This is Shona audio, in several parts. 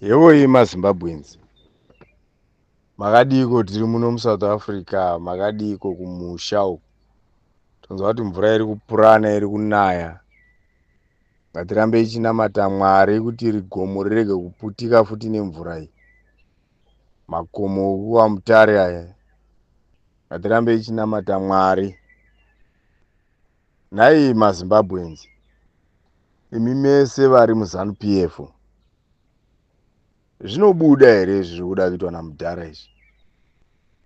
Yewoi maZimbabweans, makadiko tiri muno muSouth Africa, makadiko kumusha uku. Tonzwa kuti mvura iri kupurana iri kunaya. Ngatirambe ichinamata Mwari kuti gomo rirege kuputika futi nemvura iyi. Makomo okuWamutare aya. Ngatirambe ichinamata Mwari. Nhai maZimbabweans, imi mese vari muZANU-PF, zvinobuda here zviri kuda kuitwa naMudhara izvi?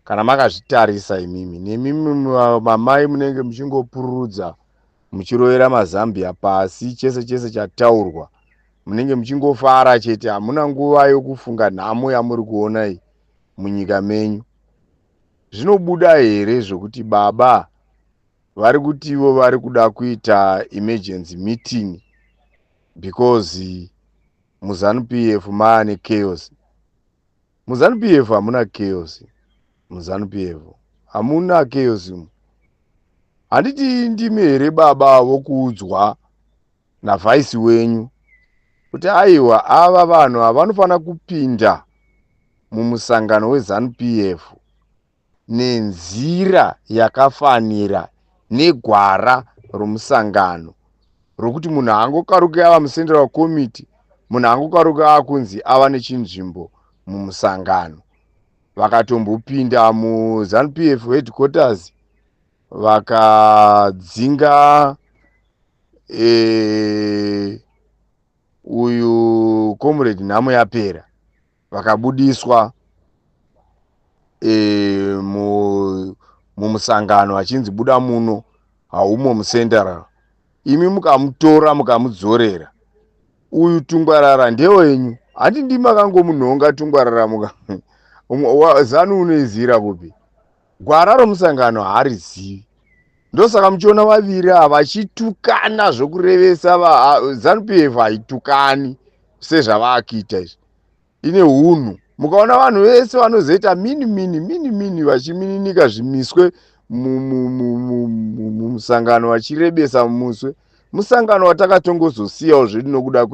Kana makazvitarisa imimi, nemimi mamai munenge muchingopururudza muchirovera mazambia pasi, chese chese chataurwa munenge muchingofara chete, hamuna nguva yokufunga nhamo yamuri kuona iyi munyika menyu. Zvinobuda here zvokuti baba vari kutivo vari kuda kuita emergency meeting because muZANU-PF maane chaos? MuZANU-PF hamuna chaos. MuZANU-PF hamuna chaos. Handiti ndimi here baba vokuudzwa navhaisi wenyu kuti aiwa ava vanhu havanofanira kupinda mumusangano weZANU-PF nenzira yakafanira negwara romusangano rokuti munhu angokaruka ava mucentral committee, munhu angokaruka akunzi ava nechinzvimbo mumusangano. Vakatombopinda muZANU-PF headquarters vakadzinga uyu comrade nhamo yapera, vakabudiswa mumusangano achinzi buda muno, haumo mucentral. Imi mukamutora mukamudzorera. Uyu Tungwarara ndewenyu. Handi ndimi makangomunhonga Tungwarara ZANU unoizira kupi? Gwara romusangano haarizivi. Ndosaka muchiona vaviri ava vachitukana zvokurevesa. ZANU-PF haitukani sezvavakuita izvi. Ine hunhu. Mukaona vanhu vese vanozoita mini vachimininika zvimiswe mumusangano vachirebesa mumuswe. Musangano watakatongozosiyawo zvedu nokuda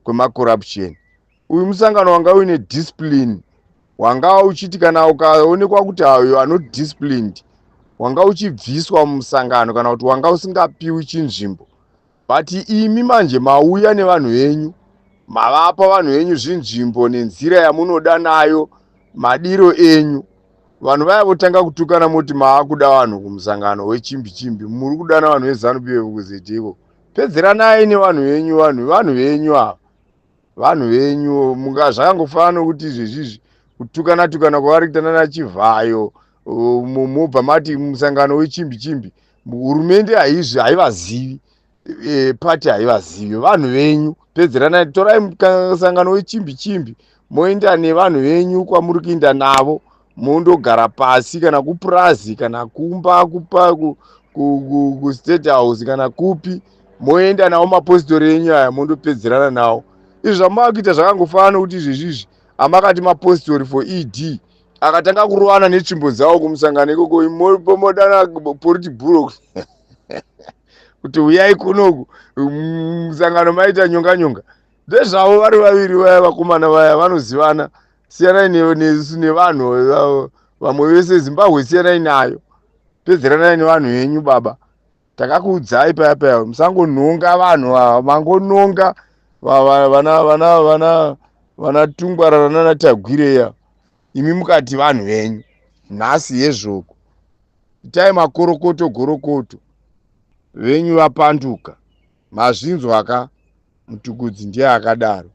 kwemacorruption. Uyu musangano wanga uine discipline. Wanga uchiti kana ukaonekwa kuti hayo anodisciplined, wanga uchibviswa mumusangano kana kuti wanga usingapiwi chinzvimbo. But imi manje mauya nevanhu venyu, mavapa vanhu venyu zvinzvimbo nenzira yamunoda nayo, madiro enyu. Vanhu vaya votanga kutukana moti maakuda vanhu kumusangano wechimbi-chimbi. Muri kudana vanhu veZANU-PF kuzitiko. Pedzeranai nevanhu venyu, vanhu venyu ava. Vanhu venyu, zvakangofanana nokuti izvezvizvi kutukana kwavari kuita nana Chivhayo, mobva mati musangano wechimbi-chimbi. Hurumende haivazivi, pati haivazivi. Vanhu venyu, pedzeranai, torai musangano wechimbi-chimbi, moenda nevanhu venyu kwamuri kuenda navo, mondogara pasi, kana kupurazi, kana kumba kustate house, kana kupi, moenda navo mapositori enyu aya mondopedzerana navo. Izvi zvamavakuita zvakangofanana nokuti izvezvizvi amakati mapositori for ED akatanga kurovana netsvimbo dzavo kumusangano ikoko, modana Politburo kuti uyai kunoku musangano maita nyonga-nyonga. Ndezvavo vari vaviri vaya vakomana vaya vanozivana. Siyanai nevanhu vamwe vese Zimbabwe, siyanai nayo. Pedzeranai nevanhu venyu baba. Takakuudzai paya musangonhonga vanhu ava, mangononga vana Tungwarara nana Tagwireya. Imi mukati vanhu venyu. Nhasi yezvoko itai gorokoto venyu vapanduka. Mazvinzwa ka? Mutukudzi ndiye akadaro.